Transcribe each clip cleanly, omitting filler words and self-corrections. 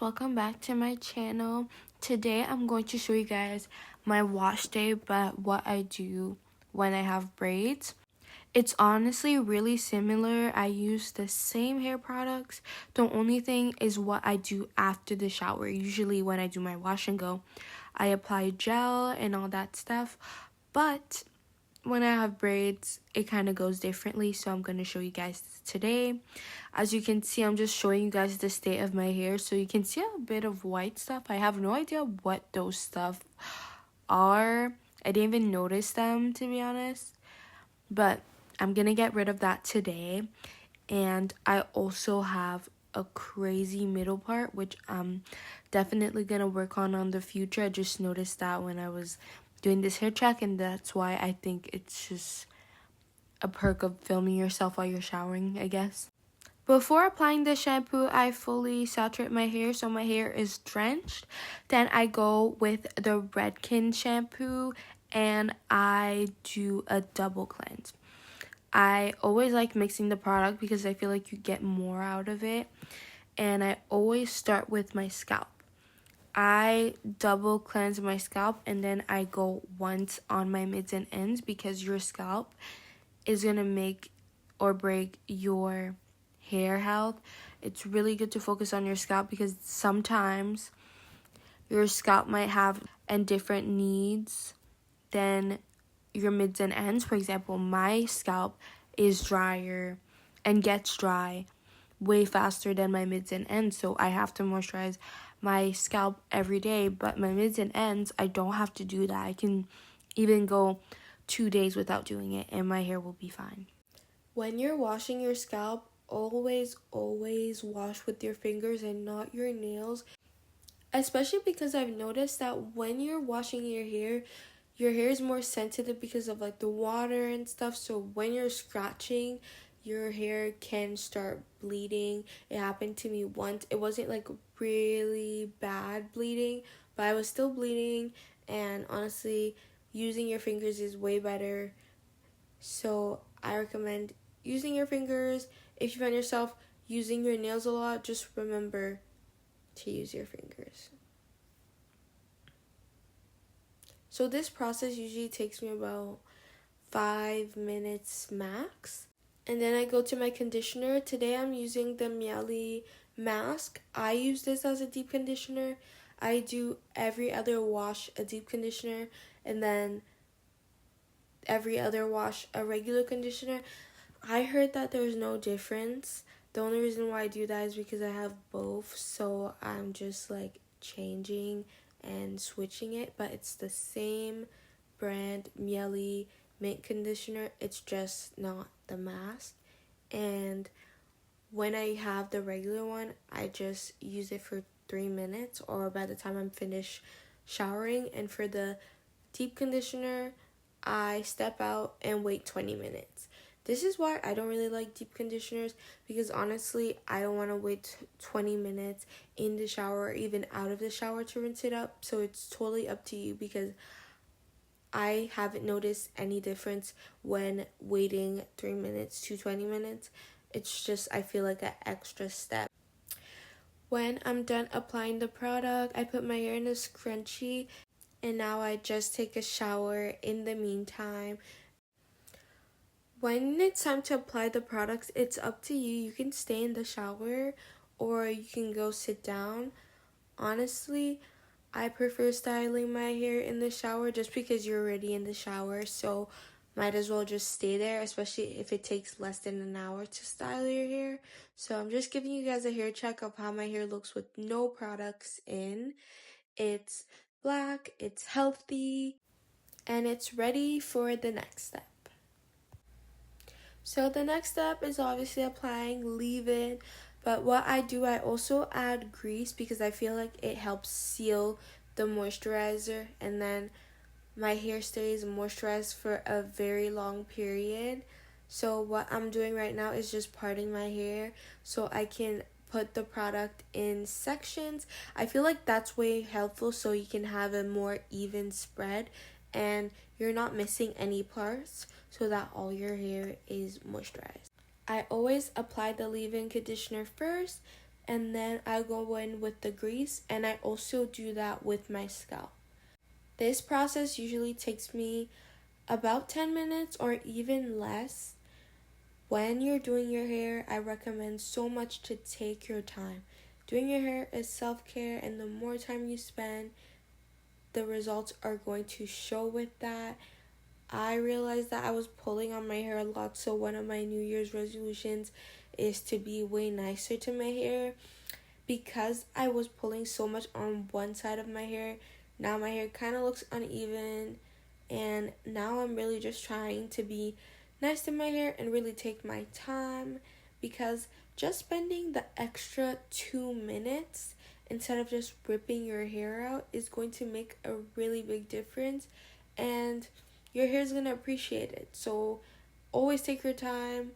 welcome back to my channel. Today I'm going to show you guys my wash day, but what I do when I have braids. It's honestly really similar. I use the same hair products. The only thing is what I do after the shower. Usually when I do my wash and go, I apply gel and all that stuff, but when I have braids, it kind of goes differently, so I'm going to show you guys today. As you can see, I'm just showing you guys the state of my hair, so you can see a bit of white stuff. I have no idea what those stuff are. I didn't even notice them, to be honest, but I'm going to get rid of that today. And I also have a crazy middle part, which I'm definitely going to work on the future. I just noticed that when I was doing this hair check, and that's why I think it's just a perk of filming yourself while you're showering, I guess. Before applying the shampoo, I fully saturate my hair so my hair is drenched. Then I go with the Redken shampoo and I do a double cleanse. I always like mixing the product because I feel like you get more out of it. And I always start with my scalp. I double cleanse my scalp and then I go once on my mids and ends because your scalp is going to make or break your hair health. It's really good to focus on your scalp because sometimes your scalp might have and different needs than your mids and ends. For example, my scalp is drier and gets dry way faster than my mids and ends, so I have to moisturize my scalp every day. But my mids and ends, I don't have to do that. I can even go 2 days without doing it and my hair will be fine. When you're washing your scalp, always wash with your fingers and not your nails, especially because I've noticed that when you're washing your hair is more sensitive because of like the water and stuff. So when you're scratching, your hair can start bleeding. It happened to me once. It wasn't like really bad bleeding, but I was still bleeding, and honestly, using your fingers is way better. So I recommend using your fingers. If you find yourself using your nails a lot, just remember to use your fingers. So this process usually takes me about 5 minutes max. And then I go to my conditioner. Today I'm using the Miele mask. I use this as a deep conditioner. I do every other wash a deep conditioner, and then every other wash a regular conditioner. I heard that there's no difference. The only reason why I do that is because I have both, so I'm just like changing and switching it, but it's the same brand, Miele mint conditioner. It's just not the mask. And when I have the regular one, I just use it for 3 minutes or by the time I'm finished showering. And for the deep conditioner, I step out and wait 20 minutes. This is why I don't really like deep conditioners, because honestly, I don't want to wait 20 minutes in the shower or even out of the shower to rinse it up. So it's totally up to you, because I haven't noticed any difference when waiting 3 minutes to 20 minutes. It's just, I feel like an extra step. When I'm done applying the product, I put my hair in a scrunchie, and now I just take a shower in the meantime. When it's time to apply the products, it's up to you. You can stay in the shower or you can go sit down. Honestly, I prefer styling my hair in the shower just because you're already in the shower, so might as well just stay there, especially if it takes less than an hour to style your hair. So I'm just giving you guys a hair check of how my hair looks with no products in. It's black, it's healthy, and it's ready for the next step. So the next step is obviously applying leave-in, but what I do, I also add grease because I feel like it helps seal the moisturizer, and then my hair stays moisturized for a very long period. So what I'm doing right now is just parting my hair so I can put the product in sections. I feel like that's way helpful, so you can have a more even spread and you're not missing any parts, so that all your hair is moisturized. I always apply the leave-in conditioner first, and then I go in with the grease, and I also do that with my scalp. This process usually takes me about 10 minutes or even less. When you're doing your hair, I recommend so much to take your time. Doing your hair is self-care, and the more time you spend, the results are going to show with that. I realized that I was pulling on my hair a lot, so one of my New Year's resolutions is to be way nicer to my hair. Because I was pulling so much on one side of my hair, now my hair kind of looks uneven, and now I'm really just trying to be nice to my hair and really take my time, because just spending the extra 2 minutes instead of just ripping your hair out is going to make a really big difference, and your hair is going to appreciate it. So always take your time.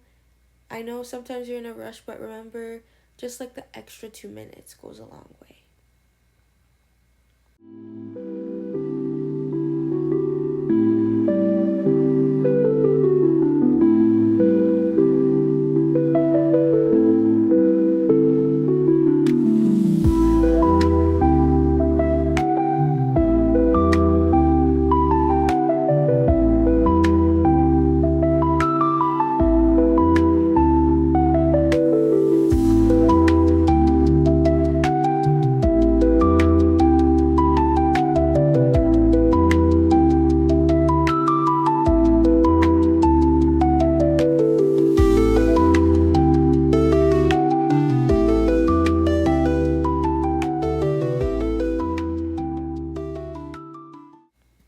I know sometimes you're in a rush, but remember, just like the extra 2 minutes goes a long way.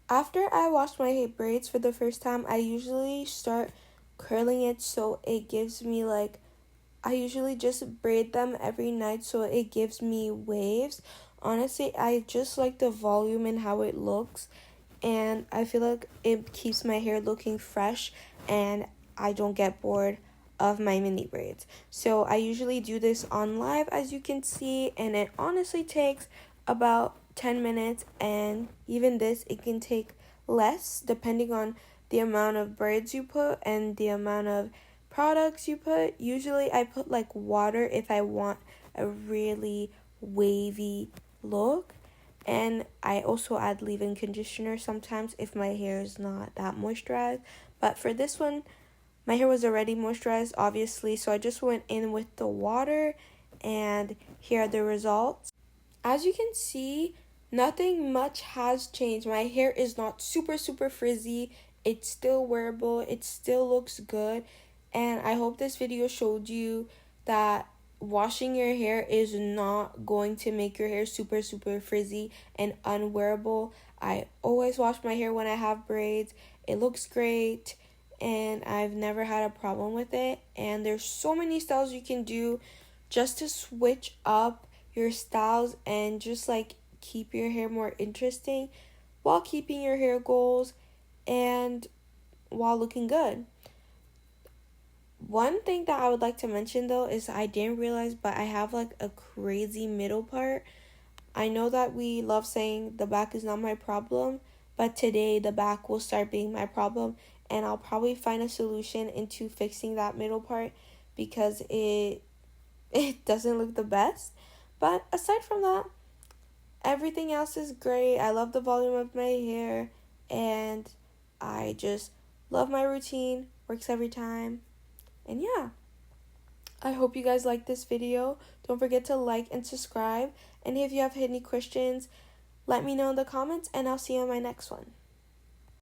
After I wash my braids for the first time, I usually start curling it, so it gives me I usually just braid them every night so it gives me waves. Honestly, I just like the volume and how it looks, and I feel like it keeps my hair looking fresh, and I don't get bored of my mini braids. So I usually do this on live, as you can see, and it honestly takes about 10 minutes, and even this, it can take less depending on the amount of braids you put and the amount of products you put. Usually I put water if I want a really wavy look, and I also add leave-in conditioner sometimes if my hair is not that moisturized. But for this one, my hair was already moisturized, obviously, so I just went in with the water, and here are the results. As you can see, nothing much has changed. My hair is not super frizzy. It's still wearable. It still looks good. And I hope this video showed you that washing your hair is not going to make your hair super frizzy and unwearable. I always wash my hair when I have braids. It looks great, and I've never had a problem with it. And there's so many styles you can do just to switch up your styles and just keep your hair more interesting while keeping your hair goals and while looking good. One thing that I would like to mention though is I didn't realize, but I have a crazy middle part. I know that we love saying the back is not my problem, but today the back will start being my problem, and I'll probably find a solution into fixing that middle part because it doesn't look the best. But aside from that, everything else is great. I love the volume of my hair, and I just love my routine. Works every time. And yeah, I hope you guys like this video. Don't forget to like and subscribe. And if you have any questions, let me know in the comments, and I'll see you in my next one.